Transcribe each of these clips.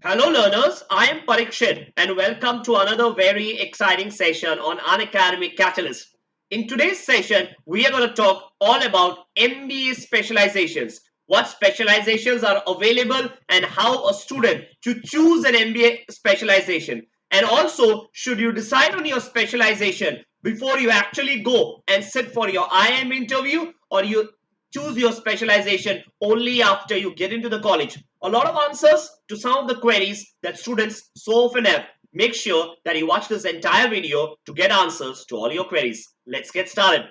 Hello learners, I am Parikshit and welcome to another very exciting session on Unacademy CATalyst. In today's session, we are going to talk all about MBA specializations, what specializations are available and how a student to choose an MBA specialization. And also, should you decide on your specialization before you actually go and sit for your IIM interview, or you choose your specialization only after you get into the college? A lot of answers to some of the queries that students so often have. Make sure that you watch this entire video to get answers to all your queries. Let's get started.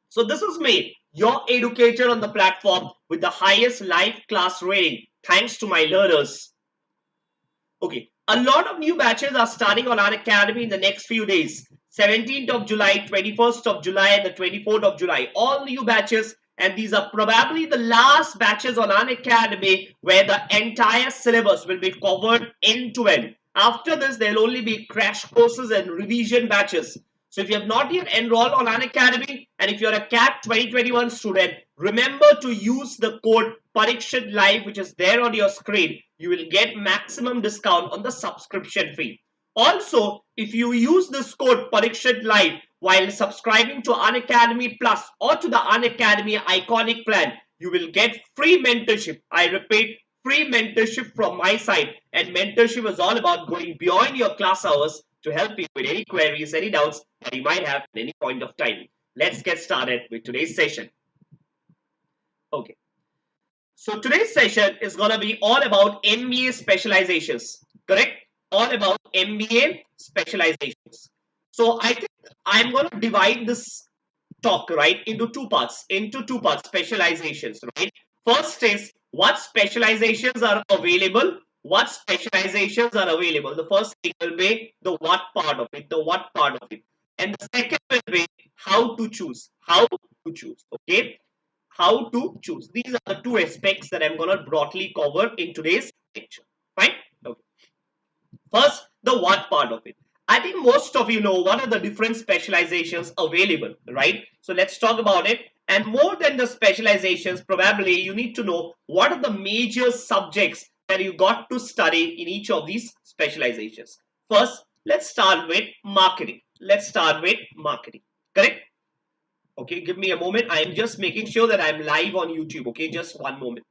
So this is me, your educator on the platform with the highest live class rating, thanks to my learners. Okay, a lot of new batches are starting on Unacademy in the next few days. 17th of July, 21st of July and the 24th of July. All new batches, and these are probably the last batches on Unacademy where the entire syllabus will be covered end to end. After this, there will only be crash courses and revision batches. So if you have not yet enrolled on Unacademy, and if you're a CAT 2021 student, remember to use the code Parikshit Live, which is there on your screen. You will get maximum discount on the subscription fee. Also, if you use this code Parikshit Live while subscribing to Unacademy Plus or to the Unacademy Iconic plan, you will get free mentorship. I repeat, free mentorship from my side. And mentorship is all about going beyond your class hours to help you with any queries, any doubts that you might have at any point of time. Let's get started with today's session. Okay. So today's session is going to be all about MBA specializations, correct? All about MBA specializations. So I think I'm going to divide this talk, right, into two parts, specializations, right? First is what specializations are available. What specializations are available? The first thing will be the what part of it, and the second will be how to choose, okay? How to choose. These are the two aspects that I'm going to broadly cover in today's lecture. Fine? Okay. First, the what part of it. I think most of you know what are the different specializations available, right? So let's talk about it. And more than the specializations, probably you need to know what are the major subjects that you got to study in each of these specializations. First, let's start with marketing. Correct? Okay, give me a moment. I am just making sure that I'm live on YouTube. Okay, just one moment.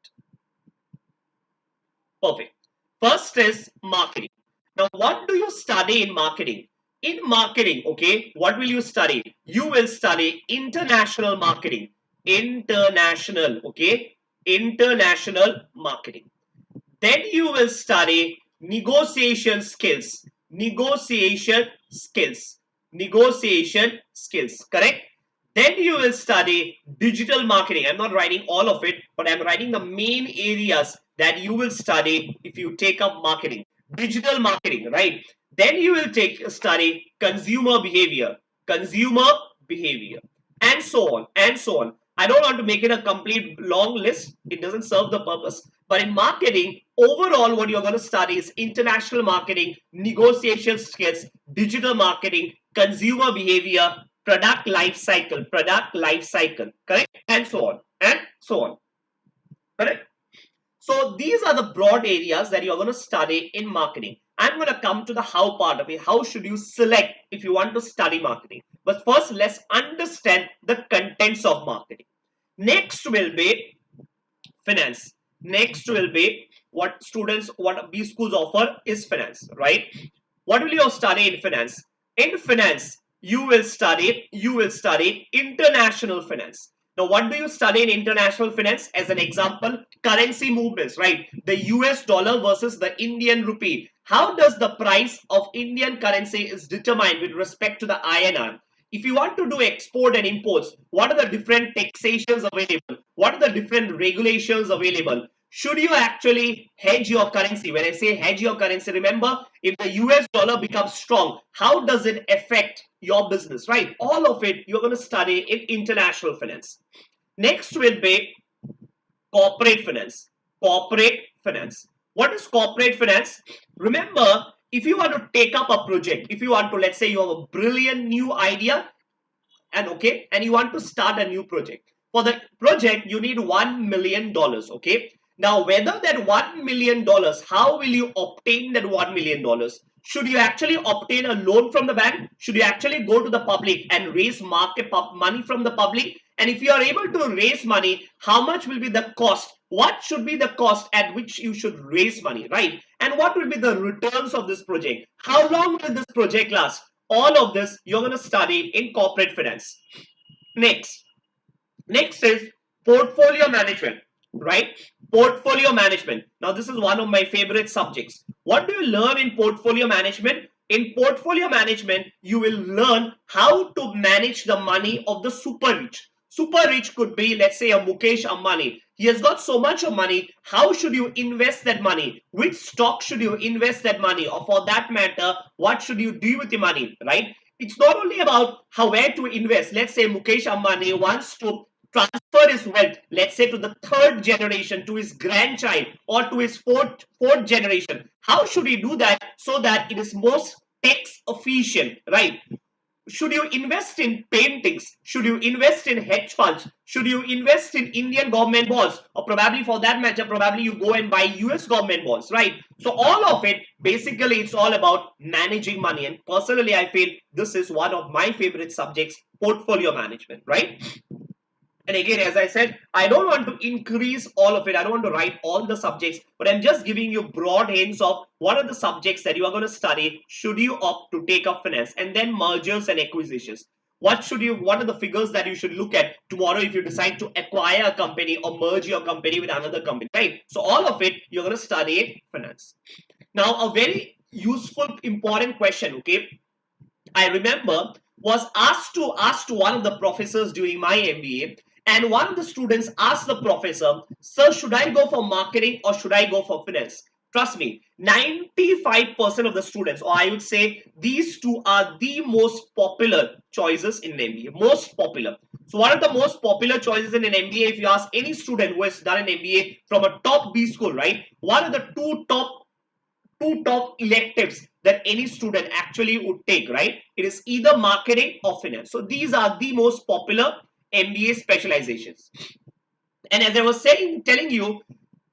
Perfect. First is marketing. Now, what do you study in marketing? In marketing, okay, what will you study? You will study international marketing. International marketing. Then you will study negotiation skills. Correct? Then you will study digital marketing. I'm not writing all of it, but I'm writing the main areas that you will study if you take up marketing. Digital marketing, right? Then you will study consumer behavior, and so on. I don't want to make it a complete long list. It doesn't serve the purpose. But in marketing, overall, what you're going to study is international marketing, negotiation skills, digital marketing, consumer behavior, product life cycle, correct? And so on. Correct? So these are the broad areas that you're going to study in marketing. I'm going to come to the how part of it. How should you select if you want to study marketing? But first, let's understand the contents of marketing. Next will be finance. Next will be what B schools offer is finance, right? What will you study in finance? In finance, you will study international finance. Now, what do you study in international finance? As an example, currency movements, right? The US dollar versus the Indian rupee. How does the price of Indian currency is determined with respect to the INR? If you want to do export and imports, what are the different taxations available? What are the different regulations available? Should you actually hedge your currency? When I say hedge your currency, remember, if the US dollar becomes strong, how does it affect your business, right? All of it you're going to study in international finance. Next will be corporate finance. What is corporate finance? Remember, if you want to take up a project, let's say you have a brilliant new idea and you want to start a new project. For the project, you need $1 million, okay? Now, whether that $1 million, how will you obtain that $1 million? Should you actually obtain a loan from the bank? Should you actually go to the public and raise market money from the public? And if you are able to raise money, how much will be the cost? What should be the cost at which you should raise money, right? And what will be the returns of this project? How long will this project last? All of this you're going to study in corporate finance. Next is portfolio management, right? Portfolio management. Now, this is one of my favorite subjects. What do you learn in portfolio management? In portfolio management, you will learn how to manage the money of the super rich. Super rich could be, let's say, a Mukesh Ambani. He has got so much of money. How should you invest that money? Which stock should you invest that money? Or for that matter, what should you do with the money, right? It's not only about how where to invest. Let's say Mukesh Ambani wants to transfer his wealth, let's say to the third generation, to his grandchild, or to his fourth generation. How should he do that so that it is most tax efficient, right? Should you invest in paintings? Should you invest in hedge funds? Should you invest in Indian government bonds? Or probably for that matter, probably you go and buy US government bonds, right? So all of it, basically it's all about managing money. And personally, I feel this is one of my favorite subjects, portfolio management, right? And again, as I said, I don't want to increase all of it. I don't want to write all the subjects, but I'm just giving you broad hints of what are the subjects that you are going to study should you opt to take up finance. And then mergers and acquisitions. What are the figures that you should look at tomorrow if you decide to acquire a company or merge your company with another company, right? So all of it, you're going to study finance. Now, a very useful, important question, okay? I remember was asked to one of the professors during my MBA, and one of the students asked the professor, "Sir, should I go for marketing or should I go for finance?" Trust me, 95% of the students, or I would say these two are the most popular choices in an MBA. Most popular. So, what are the most popular choices in an MBA? If you ask any student who has done an MBA from a top B school, right? What are the two top electives that any student actually would take, right? It is either marketing or finance. So these are the most popular MBA specializations. And as I was telling you,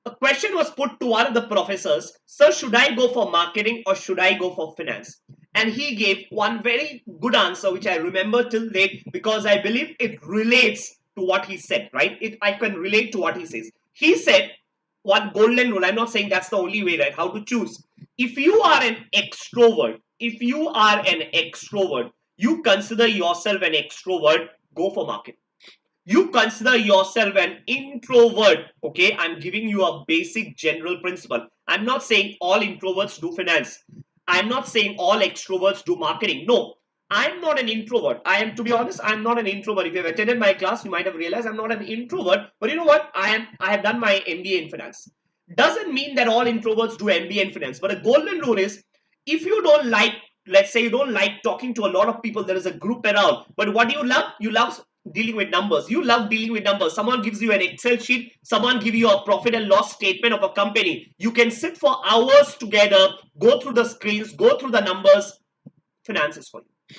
a question was put to one of the professors, "Sir, should I go for marketing or should I go for finance?" And he gave one very good answer, which I remember till date because I believe it relates to what he said, right? I can relate to what he says. He said, one golden rule, I'm not saying that's the only way, right? How to choose. If you are an extrovert, you consider yourself an extrovert, go for marketing. You consider yourself an introvert, okay? I'm giving you a basic general principle. I'm not saying all introverts do finance. I'm not saying all extroverts do marketing. No, I'm not an introvert. To be honest, I'm not an introvert. If you've attended my class, you might have realized I'm not an introvert. But you know what? I have done my MBA in finance. Doesn't mean that all introverts do MBA in finance. But a golden rule is, if you don't like, let's say you don't like talking to a lot of people, there is a group around. But what do you love? You love dealing with numbers. You love dealing with numbers. Someone gives you an Excel sheet. Someone give you a profit and loss statement of a company. You can sit for hours together, go through the screens, go through the numbers. Finance is for you.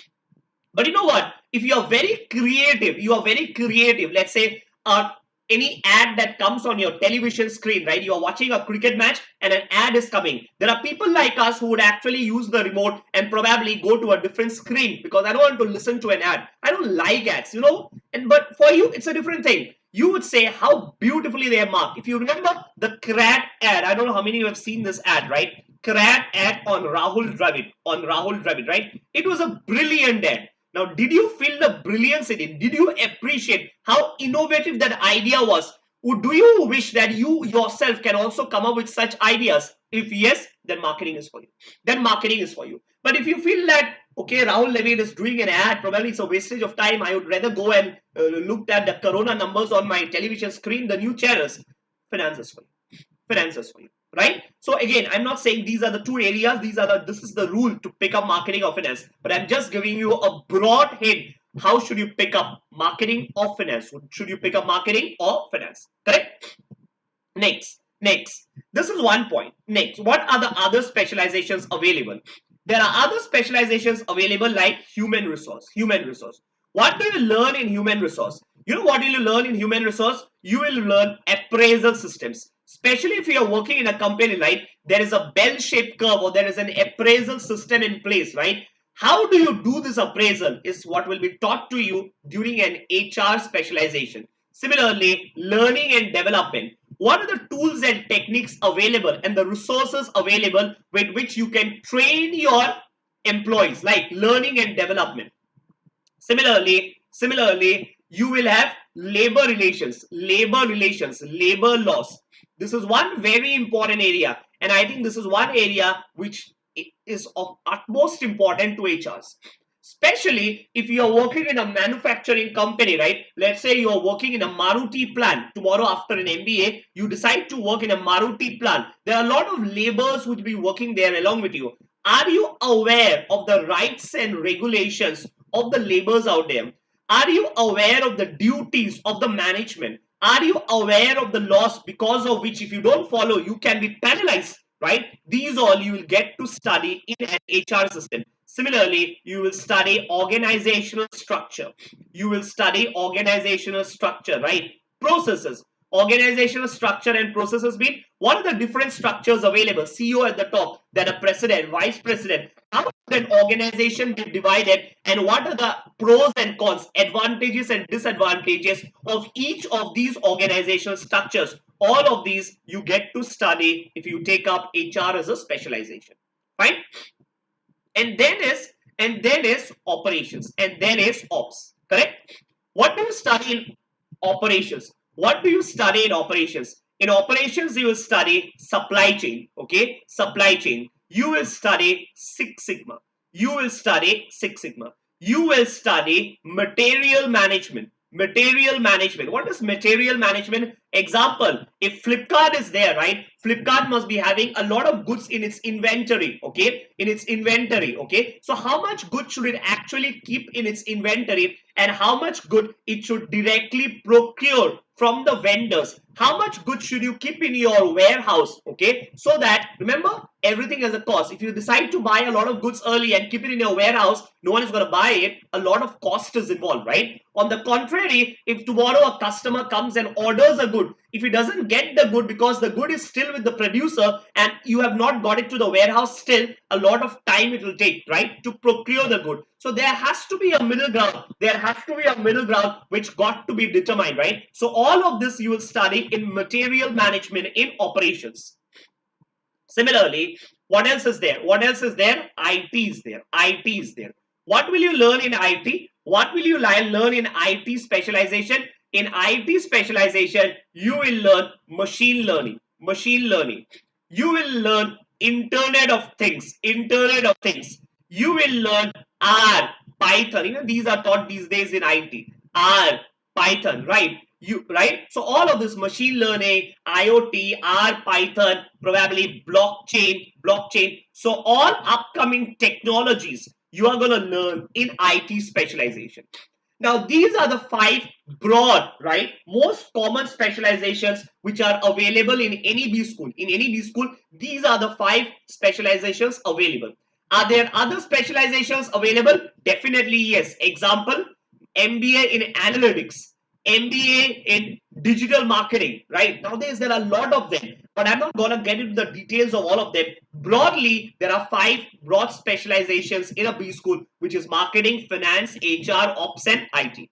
But you know what? If you are very creative, let's say any ad that comes on your television screen, right? You are watching a cricket match and an ad is coming. There are people like us who would actually use the remote and probably go to a different screen because I don't want to listen to an ad. I don't like ads, but for you, it's a different thing. You would say how beautifully they are marked. If you remember the CRAD ad, I don't know how many of you have seen this ad, right? CRAD ad on Rahul Dravid, right? It was a brilliant ad. Now, did you feel the brilliance in it? Did you appreciate how innovative that idea was? Do you wish that you yourself can also come up with such ideas? If yes, then marketing is for you. But if you feel that, okay, Rahul Dravid is doing an ad, probably it's a wastage of time. I would rather go and look at the corona numbers on my television screen, the new channels. Finances for you. Right? So again, I'm not saying these are the two areas. This is the rule to pick up marketing or finance. But I'm just giving you a broad hint. How should you pick up marketing or finance? Should you pick up marketing or finance? Correct? Next. This is one point. Next, what are the other specializations available? There are other specializations available like human resource. What do you learn in human resource? You know what will you learn in human resource? You will learn appraisal systems. Especially if you are working in a company, right? There is a bell-shaped curve or there is an appraisal system in place, right? How do you do this appraisal is what will be taught to you during an HR specialization. Similarly, learning and development. What are the tools and techniques available and the resources available with which you can train your employees, like learning and development. Similarly, you will have labor relations, labor laws. This is one very important area, and I think this is one area which is of utmost important to HRs. Especially if you are working in a manufacturing company, right? Let's say you are working in a Maruti plant. Tomorrow after an MBA, you decide to work in a Maruti plant. There are a lot of laborers who will be working there along with you. Are you aware of the rights and regulations of the laborers out there? Are you aware of the duties of the management? Are you aware of the laws because of which if you don't follow, you can be penalized, right? These all you will get to study in an HR system. Similarly, you will study organizational structure. You will study organizational structure, right? Processes. Organizational structure and processes mean what are the different structures available? CEO at the top, then a president, vice president. How does an organization be divided and what are the pros and cons, advantages and disadvantages of each of these organizational structures? All of these you get to study if you take up HR as a specialization. Fine? And then is operations, and then is ops. Correct? What do you study in operations? What do you study in operations? In operations, you will study supply chain. Okay, supply chain. You will study Six Sigma. You will study Six Sigma. You will study material management. Material management. What is material management? Example, if Flipkart is there, right? Flipkart must be having a lot of goods in its inventory, okay? In its inventory, okay? So how much good should it actually keep in its inventory and how much good it should directly procure from the vendors? How much good should you keep in your warehouse, okay? So that, remember, everything has a cost. If you decide to buy a lot of goods early and keep it in your warehouse, no one is going to buy it. A lot of cost is involved, right? On the contrary, if tomorrow a customer comes and orders a good, if he doesn't get the good because the good is still with the producer and you have not got it to the warehouse still, a lot of time it will take, right, to procure the good. So there has to be a middle ground. There has to be a middle ground which got to be determined, right? So all of this you will study in material management in operations. Similarly, what else is there? What else is there? IT is there. IT is there. What will you learn in IT? What will you learn in IT specialization? In IT specialization, you will learn machine learning. Machine learning. You will learn Internet of Things. Internet of Things. You will learn R, Python. You know, these are taught these days in IT. R, Python, right? So all of this machine learning, IoT, R, Python, probably blockchain. So all upcoming technologies you are going to learn in IT specialization. Now these are the 5 broad, right, most common specializations which are available in any B school. In any B school, these are the 5 specializations available. Are there other specializations available? Definitely yes. Example, MBA in analytics, MBA in digital marketing, right? Nowadays, there are a lot of them, but I'm not going to get into the details of all of them. Broadly, there are 5 broad specializations in a B school, which is marketing, finance, HR, ops, and IT.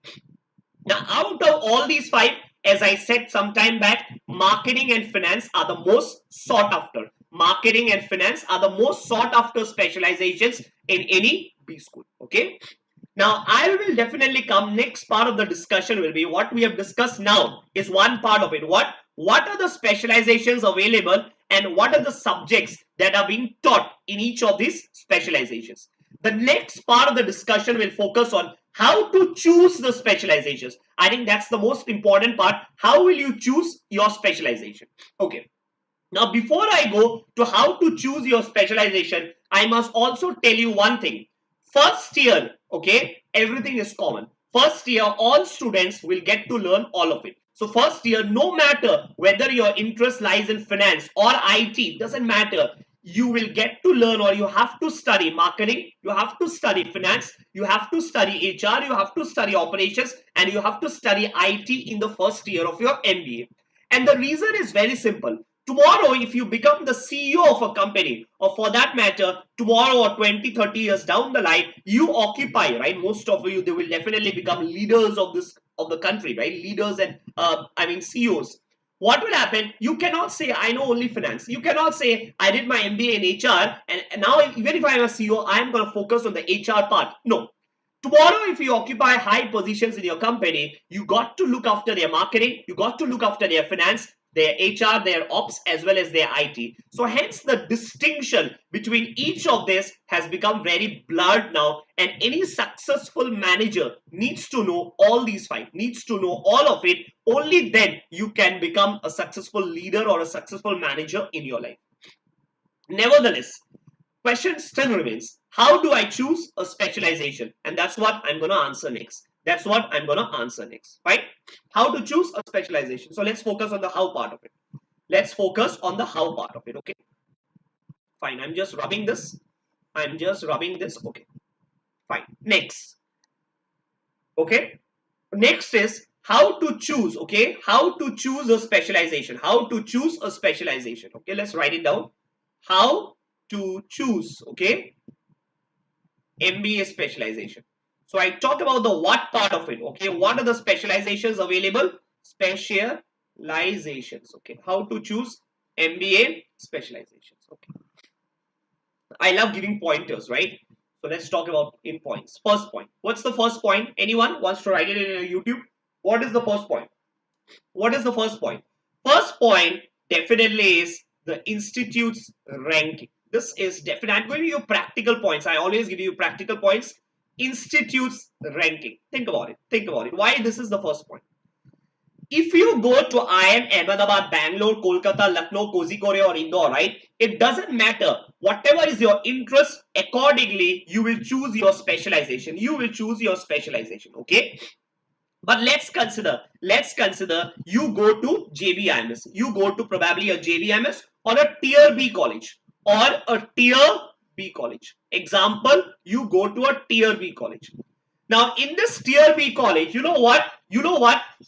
Now, out of all these 5, as I said some time back, marketing and finance are the most sought after. Marketing and finance are the most sought after specializations in any B school, okay? Now, I will definitely come. Next part of the discussion will be what we have discussed now is one part of it. What are the specializations available and what are the subjects that are being taught in each of these specializations? The next part of the discussion will focus on how to choose the specializations. I think that's the most important part. How will you choose your specialization? Okay. Now, before I go to how to choose your specialization, I must also tell you one thing. First year, okay, everything is common. First year, all students will get to learn all of it. So first year, no matter whether your interest lies in finance or IT, doesn't matter. You will get to learn or you have to study marketing, you have to study finance, you have to study HR, you have to study operations, and you have to study IT in the first year of your MBA. And the reason is very simple. Tomorrow, if you become the CEO of a company, or for that matter, tomorrow or 20, 30 years down the line, you occupy, right? Most of you, they will definitely become leaders of the country, right? Leaders and CEOs. What will happen? You cannot say, I know only finance. You cannot say, I did my MBA in HR, and now even if I'm a CEO, I'm going to focus on the HR part. No. Tomorrow, if you occupy high positions in your company, you got to look after their marketing, you got to look after their finance, their HR, their ops, as well as their IT. So hence the distinction between each of this has become very blurred now, and any successful manager needs to know all these five, needs to know all of it. Only then you can become a successful leader or a successful manager in your life. Nevertheless, question still remains, how do I choose a specialization? And that's what I'm going to answer next. That's what I'm going to answer next, right? How to choose a specialization. So let's focus on the how part of it. Let's focus on the how part of it, okay? Fine, I'm just rubbing this. Okay, fine. Next, okay? Next is how to choose, okay? How to choose a specialization. How to choose a specialization, okay? Let's write it down. How to choose, okay, MBA specialization. So I talked about the what part of it, okay? What are the specializations available? Specializations, okay? How to choose MBA specializations, okay? I love giving pointers, right? So let's talk about in points. First point. What's the first point? Anyone wants to write it in YouTube? What is the first point? What is the first point? First point definitely is the institute's ranking. This is definitely, I'm going to give you practical points. I always give you practical points. Institute's ranking. Think about it. Think about it. Why this is the first point? If you go to IIM Ahmedabad, Bangalore, Kolkata, Lucknow, Kozhikode or Indore, right? It doesn't matter. Whatever is your interest, accordingly, you will choose your specialization. You will choose your specialization, okay? But let's consider you go to JBIMS. You go to probably a JBIMS or a tier B college or a tier B college. Example, you go to a tier B college. Now, in this tier B college, you know what?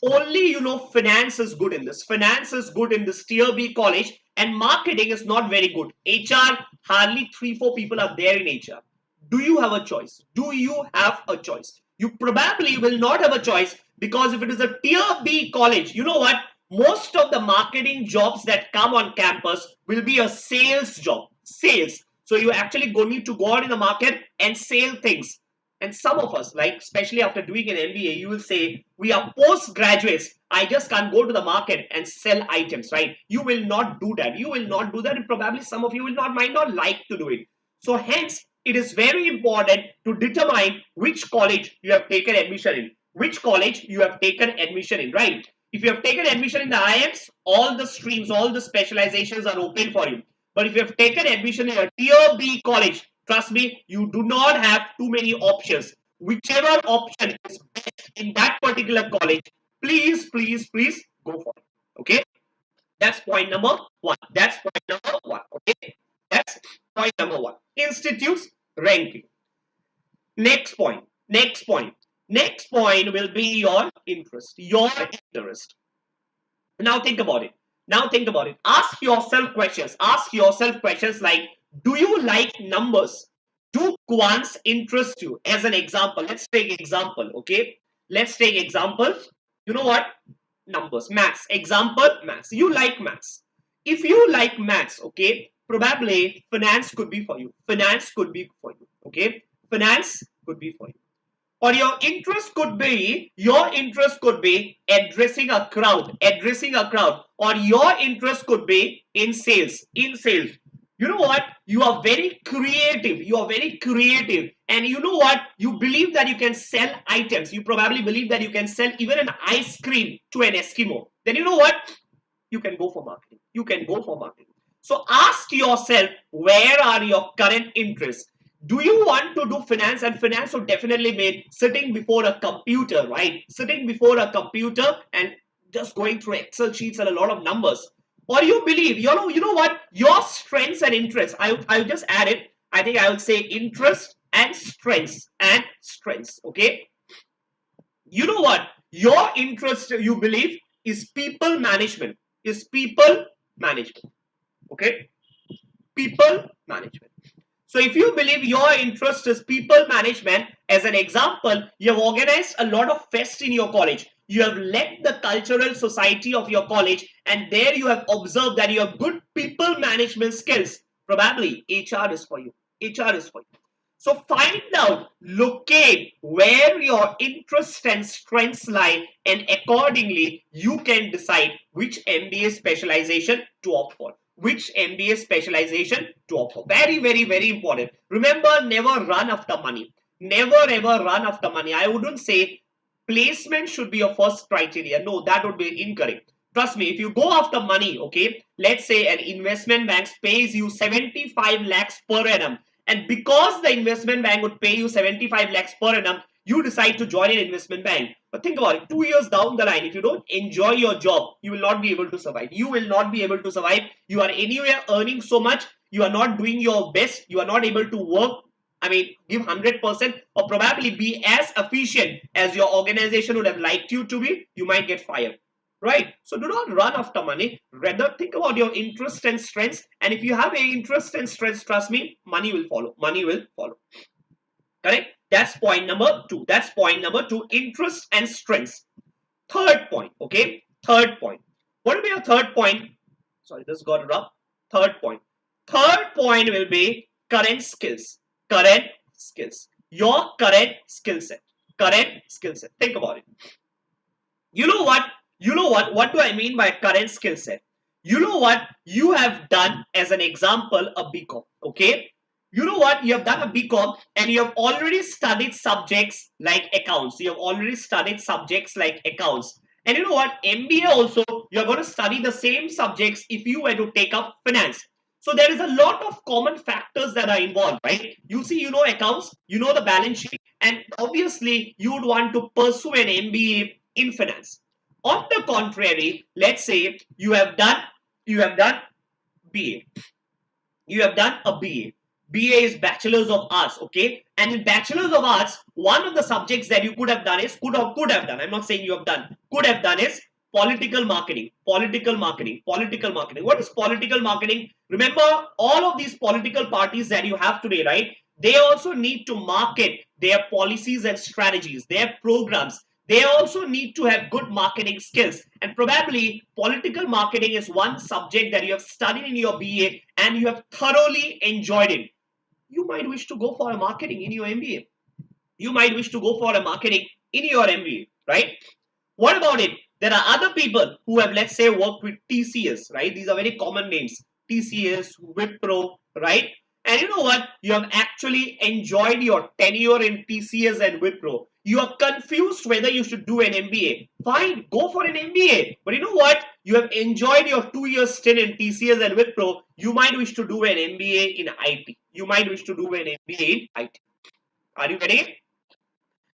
Only, finance is good in this. Finance is good in this tier B college, and marketing is not very good. HR, hardly 3-4 people are there in HR. Do you have a choice? Do you have a choice? You probably will not have a choice, because if it is a tier B college, you know what? Most of the marketing jobs that come on campus will be a sales job. Sales. So you actually need to go out in the market and sell things. And some of us, like especially after doing an MBA, you will say, we are postgraduates. I just can't go to the market and sell items, right? You will not do that. You will not do that. And probably some of you might not like to do it. So hence, it is very important to determine which college you have taken admission in. Which college you have taken admission in, right? If you have taken admission in the IIMs, all the streams, all the specializations are open for you. But if you have taken admission in a tier B college, trust me, you do not have too many options. Whichever option is best in that particular college, please go for it. Okay? That's point number one. That's point number one. Okay? That's point number one. Institutes ranking. Next point. Next point. Next point will be your interest. Your interest. Now think about it. Now think about it. Ask yourself questions. Ask yourself questions like, do you like numbers? Do quants interest you? As an example, let's take example, okay? Let's take example. You know what? Numbers, maths. Example, maths. You like maths. If you like maths, okay, probably finance could be for you. Finance could be for you, okay? Finance could be for you. Or your interest could be addressing a crowd, or your interest could be in sales. You know what? You are very creative. And you know what? You believe that you can sell items. You probably believe that you can sell even an ice cream to an Eskimo. Then you know what? You can go for marketing. So ask yourself, where are your current interests? Do you want to do finance? And finance would definitely mean sitting before a computer, right? Sitting before a computer and just going through Excel sheets and a lot of numbers. Or you believe, you know what? Your strengths and interests. I'll just add it. I think I would say interest and strengths Okay. You know what? Your interest, you believe, is people management. management. Okay, people management. So if you believe your interest is people management, as an example, you have organized a lot of fest in your college. You have led the cultural society of your college, and there you have observed that you have good people management skills. Probably HR is for you. HR is for you. So find out, locate where your interest and strengths lie, and accordingly you can decide which MBA specialization to opt for. Which MBA specialization to opt for. Very, very, very important. Remember, never run after money. Never ever run after money. I wouldn't say placement should be your first criteria. No, that would be incorrect. Trust me, if you go after money, okay, let's say an investment bank pays you 75 lakhs per annum, and because the investment bank would pay you 75 lakhs per annum, you decide to join an investment bank. But think about it, 2 years down the line, if you don't enjoy your job, you will not be able to survive. You will not be able to survive. You are anywhere earning so much, you are not doing your best, you are not able to work, I mean, give 100% or probably be as efficient as your organization would have liked you to be, you might get fired. Right? So do not run after money. Rather, think about your interest and strengths. And if you have an interest and strengths, trust me, money will follow. Money will follow. Correct? That's point number two. That's point number two. Interest and strengths. Third point. Okay? Third point. What will be your third point? Sorry, this got it up. Third point. Third point will be current skills. Current skills. Your current skill set. Current skill set. Think about it. You know what? You know what? What do I mean by current skill set? You know what? You have done, as an example, a BCom. Okay? You know what? You have done a BCom and you have already studied subjects like accounts. You have already studied subjects like accounts. And you know what? MBA also, you're going to study the same subjects if you were to take up finance. So there is a lot of common factors that are involved, right? You see, you know accounts, you know the balance sheet, and obviously you would want to pursue an MBA in finance. On the contrary, let's say you have done BA. You have done a BA. BA is Bachelor's of Arts, okay? And in Bachelor's of Arts, one of the subjects that you could have done is, could have done, I'm not saying you have done, could have done is political marketing. Political marketing. Political marketing. What is political marketing? Remember, all of these political parties that you have today, right? They also need to market their policies and strategies, their programs. They also need to have good marketing skills, and probably political marketing is one subject that you have studied in your BA and you have thoroughly enjoyed it. You might wish to go for a marketing in your MBA. You might wish to go for a marketing in your MBA, right? What about it? There are other people who have, let's say, worked with TCS, right? These are very common names. TCS, Wipro, right? And you know what? You have actually enjoyed your tenure in TCS and Wipro. You are confused whether you should do an MBA. Fine, go for an MBA. But you know what? You have enjoyed your 2 year stint in TCS and Wipro. You might wish to do an MBA in IT. You might wish to do an MBA in IT. Are you ready?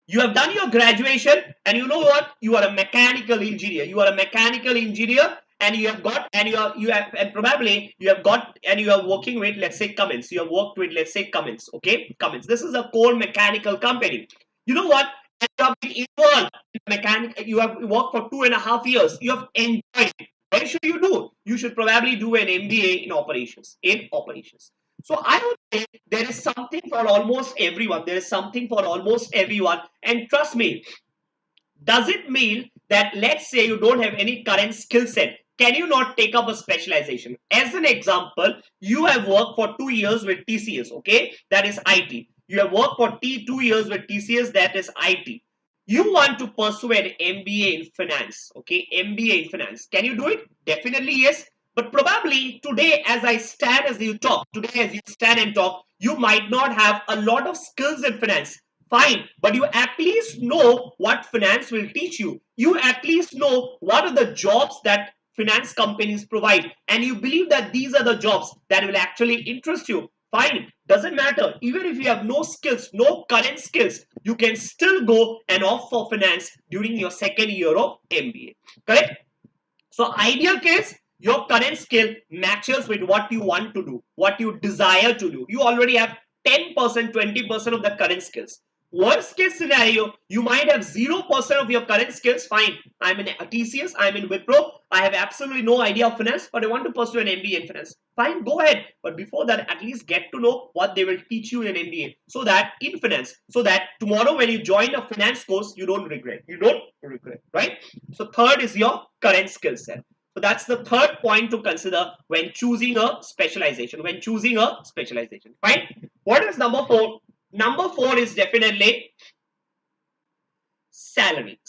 You have done your graduation, and you know what? You are a mechanical engineer. You are a mechanical engineer, and you have got, and you have, and probably you have got, and you are working with, let's say, Cummins. You have worked with, let's say, Cummins. Okay, Cummins. This is a core mechanical company. You know what? And you have been involved in mechanic. You have worked for 2.5 years. You have enjoyed it. What should you do? You should probably do an MBA in operations. In operations. So I would say there is something for almost everyone. There is something for almost everyone. And trust me, does it mean that, let's say, you don't have any current skill set? Can you not take up a specialization? As an example, you have worked for 2 years with TCS, okay? That is IT. You have worked for 2 years with TCS, that is IT. You want to pursue an MBA in finance, okay? MBA in finance. Can you do it? Definitely yes. But probably today, as I stand, as you talk, today as you stand and talk, you might not have a lot of skills in finance. Fine, but you at least know what finance will teach you. You at least know what are the jobs that finance companies provide, and you believe that these are the jobs that will actually interest you. Fine, doesn't matter. Even if you have no skills, no current skills, you can still go and opt for finance during your second year of MBA. Correct? So ideal case, your current skill matches with what you want to do, what you desire to do. You already have 10%, 20% of the current skills. Worst case scenario, you might have 0% of your current skills. Fine, I'm in TCS, I'm in Wipro. I have absolutely no idea of finance, but I want to pursue an MBA in finance. Fine, go ahead. But before that, at least get to know what they will teach you in an MBA, so that in finance, so that tomorrow when you join a finance course, you don't regret. You don't regret, right? So third is your current skill set. So that's the third point to consider when choosing a specialization. When choosing a specialization, fine. What is number four? Number four is definitely salary.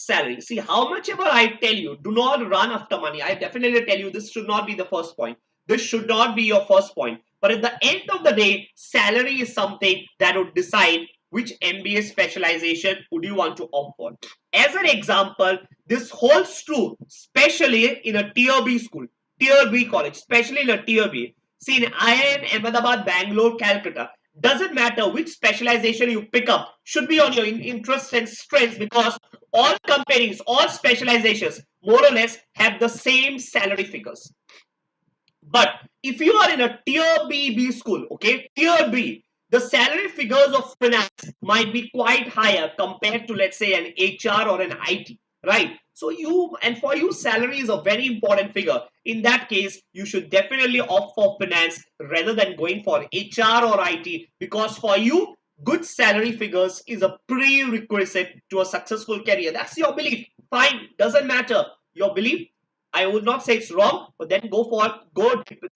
See, how much ever I tell you, do not run after money. I definitely tell you this should not be the first point. This should not be your first point. But at the end of the day, salary is something that would decide which MBA specialization would you want to opt for. As an example, this holds true, especially in a tier B school, tier B college, especially in a tier B. See, in IIM Ahmedabad, Bangalore, Calcutta, doesn't matter which specialization you pick up, should be on your interests and strengths, because all companies, all specializations more or less have the same salary figures. But if you are in a tier B school, okay, tier B, the salary figures of finance might be quite higher compared to, let's say, an HR or an IT, right? So for you, salary is a very important figure. In that case, you should definitely opt for finance rather than going for HR or IT, because for you, good salary figures is a prerequisite to a successful career. That's your belief. Fine, doesn't matter. Your belief, I would not say it's wrong, but then go.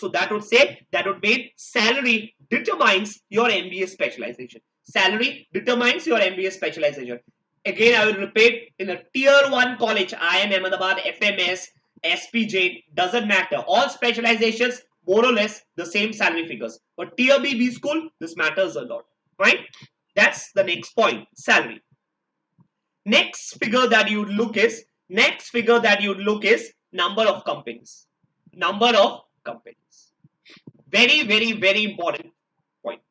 So that would mean salary determines your MBA specialization. Salary determines your MBA specialization. Again, I will repeat, in a tier 1 college, IIM Ahmedabad, FMS, SPJ, doesn't matter. All specializations, more or less, the same salary figures. But tier B school, this matters a lot, right? That's the next point, salary. Next figure that you would look is number of companies. Number of companies. Very, very, very important point.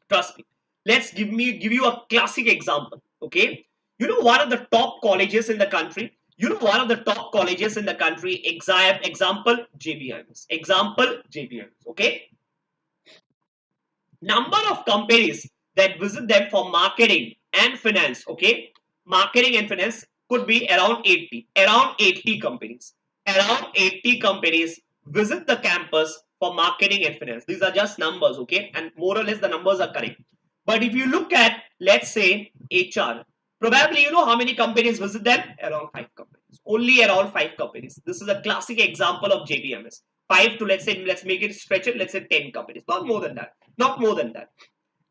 Trust me. Let's give you a classic example. Okay. You know, one of the top colleges in the country. Example, JBIMs. Okay. Number of companies that visit them for marketing and finance. Okay. Marketing and finance could be around 80. Around 80 companies. Around 80 companies visit the campus for marketing and finance. These are just numbers, okay? And more or less the numbers are correct. But if you look at, let's say, HR, probably you know how many companies visit them? Around 5 companies. Only around 5 companies. This is a classic example of JBMS. 5 to, let's make it stretch it, let's say 10 companies. Not more than that. Not more than that.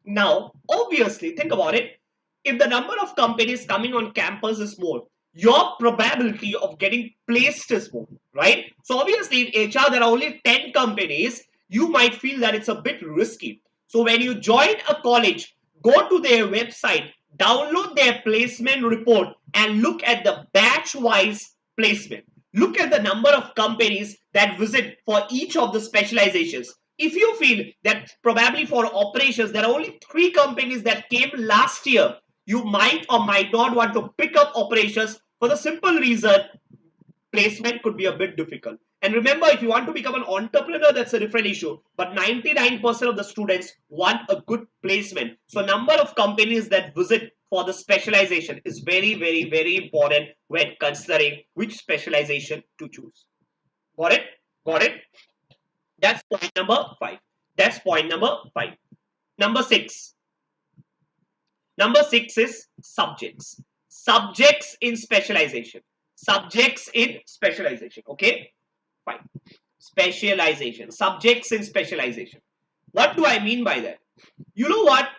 Now, obviously, think about it. If the number of companies coming on campus is more, your probability of getting placed is more, right? So obviously, in HR, there are only 10 companies. You might feel that it's a bit risky. So when you join a college, go to their website, download their placement report, and look at the batch-wise placement. Look at the number of companies that visit for each of the specializations. If you feel that probably for operations, there are only 3 companies that came last year, you might or might not want to pick up operations, for the simple reason placement could be a bit difficult. And remember, if you want to become an entrepreneur, that's a different issue. But 99% of the students want a good placement. So number of companies that visit for the specialization is very, very, very important when considering which specialization to choose. Got it? Got it? That's point number 5. That's point number 5. Number 6. Number 6 is subjects. Subjects in specialization. Subjects in specialization. Okay? Fine. Specialization. Subjects in specialization. What do I mean by that? You know what?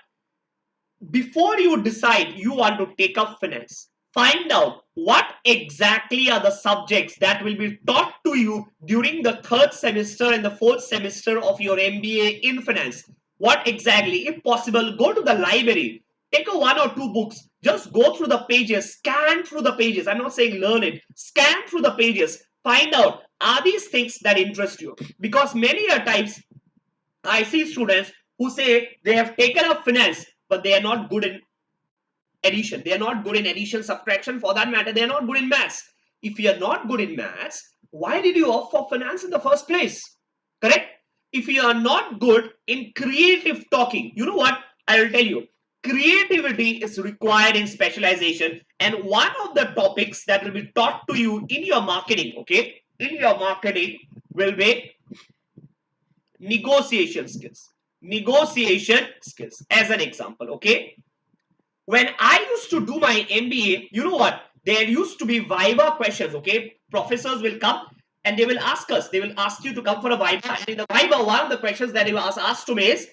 Before you decide you want to take up finance, find out what exactly are the subjects that will be taught to you during the 3rd semester and the 4th semester of your MBA in finance. What exactly? If possible, go to the library. Take a 1 or 2 books. Just go through the pages. Scan through the pages. I'm not saying learn it. Scan through the pages. Find out, are these things that interest you? Because many a times, I see students who say they have taken up finance, but they are not good in addition. They are not good in addition, subtraction. For that matter, they are not good in maths. If you are not good in maths, why did you opt for finance in the first place? Correct? If you are not good in creative talking, you know what? I will tell you. Creativity is required in specialization, and one of the topics that will be taught to you in your marketing, okay, in your marketing will be negotiation skills. Negotiation skills as an example. Okay, when I used to do my MBA, you know what? There used to be Viva questions. Okay, professors will come and they will ask us. They will ask you to come for a Viva, and in the Viva, one of the questions that they was asked to me is,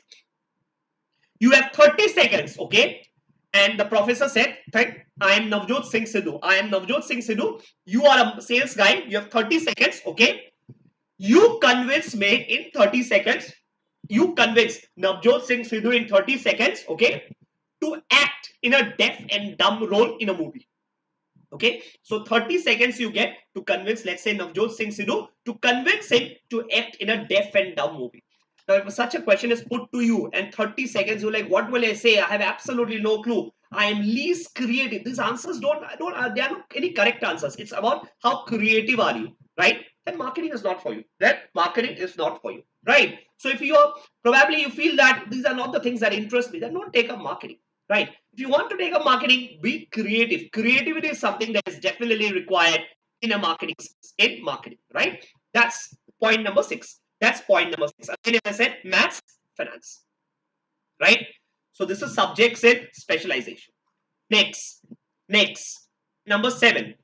you have 30 seconds. Okay, and the professor said, I am Navjot Singh Sidhu. I am Navjot Singh Sidhu. You are a sales guy. You have 30 seconds. Okay, you convince me in 30 seconds. You convince Navjot Singh Sidhu in 30 seconds. Okay, to act in a deaf and dumb role in a movie. Okay, so 30 seconds you get to convince, let's say, Navjot Singh Sidhu, to convince him to act in a deaf and dumb movie. Now, if such a question is put to you and 30 seconds, you're like, what will I say? I have absolutely no clue. I am least creative. These answers they are not any correct answers. It's about how creative are you, right? Then marketing is not for you. That marketing is not for you, right? So if you are probably you feel that these are not the things that interest me, then don't take up marketing, right? If you want to take up marketing, be creative. Creativity is something that is definitely required in a marketing, right? That's point number 6. That's point number 6. Again, as I said, maths, finance, right? So this is subjects in specialization. Next, number 7.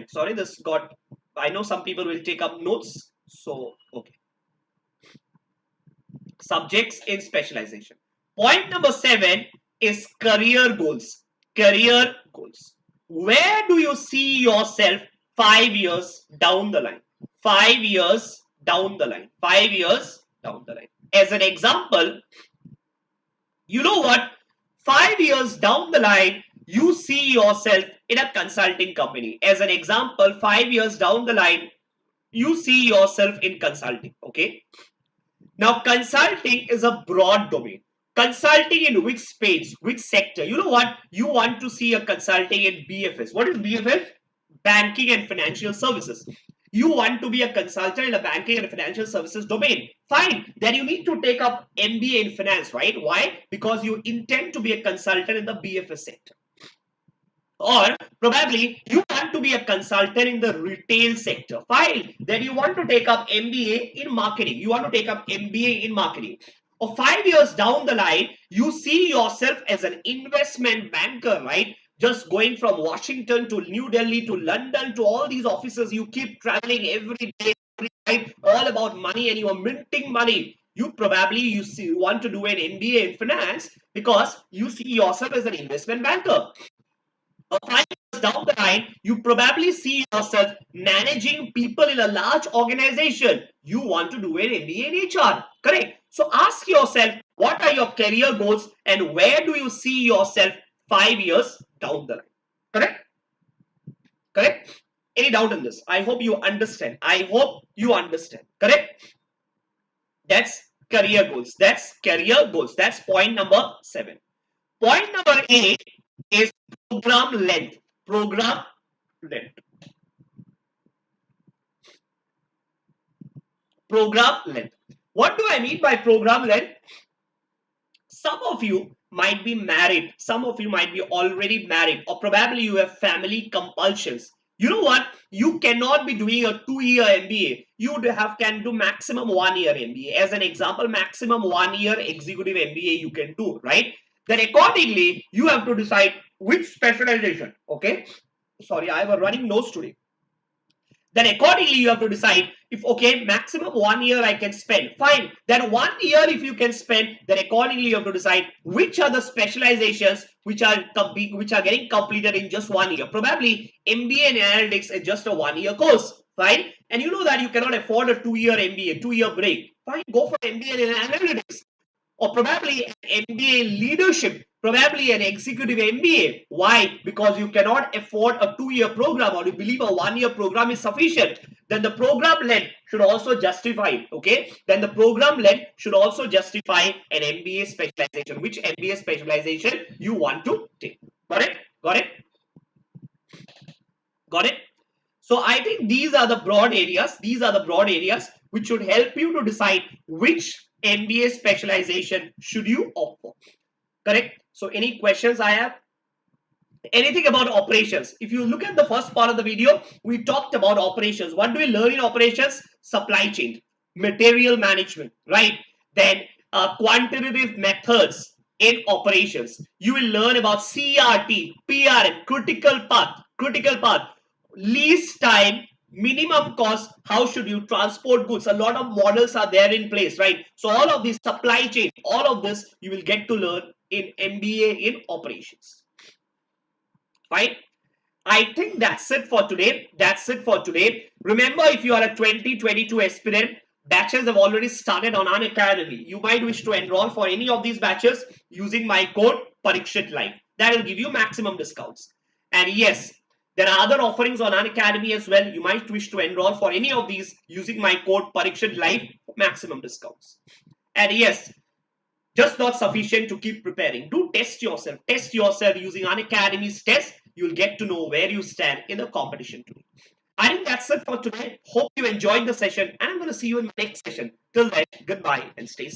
Sorry, this got. I know some people will take up notes. So okay, subjects in specialization. Point number 7 is career goals. Career goals. Where do you see yourself 5 years down the line? 5 years down the line. 5 years down the line. As an example, you know what? 5 years down the line, you see yourself in a consulting company. As an example, 5 years down the line, you see yourself in consulting. Okay. Now, consulting is a broad domain. Consulting in which space, which sector? You know what? You want to see a consulting in BFS. What is BFS? Banking and financial services. You want to be a consultant in a banking and financial services domain. Fine. Then you need to take up MBA in finance, right? Why? Because you intend to be a consultant in the BFS sector. Or probably you want to be a consultant in the retail sector. Fine. Then you want to take up MBA in marketing. You want to take up MBA in marketing. Or 5 years down the line, you see yourself as an investment banker, right? Just going from Washington to New Delhi to London to all these offices. You keep traveling every day, every night, all about money, and you are minting money. You probably you want to do an MBA in finance because you see yourself as an investment banker. 5 years down the line, you probably see yourself managing people in a large organization. You want to do an MBA in HR, correct? So ask yourself, what are your career goals and where do you see yourself 5 years down the line? Correct? Correct? Any doubt in this? I hope you understand. I hope you understand. Correct? That's career goals. That's career goals. That's point number 7. Point number 8 is program length. Program length. Program length. What do I mean by program length? Some of you might be married. Some of you might be already married, or probably you have family compulsions. You know what? You cannot be doing a 2-year MBA. You can do maximum 1-year MBA. As an example, maximum 1-year executive MBA you can do, right? Then accordingly, you have to decide which specialization. Okay. Sorry, I have a running nose today. Then accordingly, you have to decide if, okay, maximum 1 year I can spend. Fine. Then 1 year if you can spend, then accordingly you have to decide which are the specializations which are getting completed in just 1 year. Probably MBA in analytics is just a 1-year course. Fine. And you know that you cannot afford a 2-year MBA, 2-year break. Fine. Go for MBA in analytics. Or probably an MBA in leadership, probably an executive MBA. Why? Because you cannot afford a 2-year program, or you believe a 1-year program is sufficient. Then the program length should also justify it. Okay. Then the program length should also justify an MBA specialization. Which MBA specialization you want to take. Got it? Got it? Got it? So I think these are the broad areas. These are the broad areas which should help you to decide which MBA specialization should you opt for. Correct? So any questions I have? anything about operations. If you look at the first part of the video, we talked about operations. What do we learn in operations? Supply chain, material management, right? Then quantitative methods in operations. You will learn about CRT, PRM, critical path, least time, minimum cost, how should you transport goods. A lot of models are there in place, right? So all of this supply chain, all of this you will get to learn in MBA in operations. Fine. I think that's it for today. That's it for today. Remember, if you are a 2022 aspirant, batches have already started on Unacademy. You might wish to enroll for any of these batches using my code Parikshit Live. That will give you maximum discounts. And yes, there are other offerings on Unacademy as well. You might wish to enroll for any of these using my code Parikshit Live, maximum discounts. And yes, just not sufficient to keep preparing. Do test yourself. Test yourself using Unacademy's test. You'll get to know where you stand in the competition today. I think that's it for today. Hope you enjoyed the session, and I'm going to see you in the next session. Till then, goodbye and stay safe.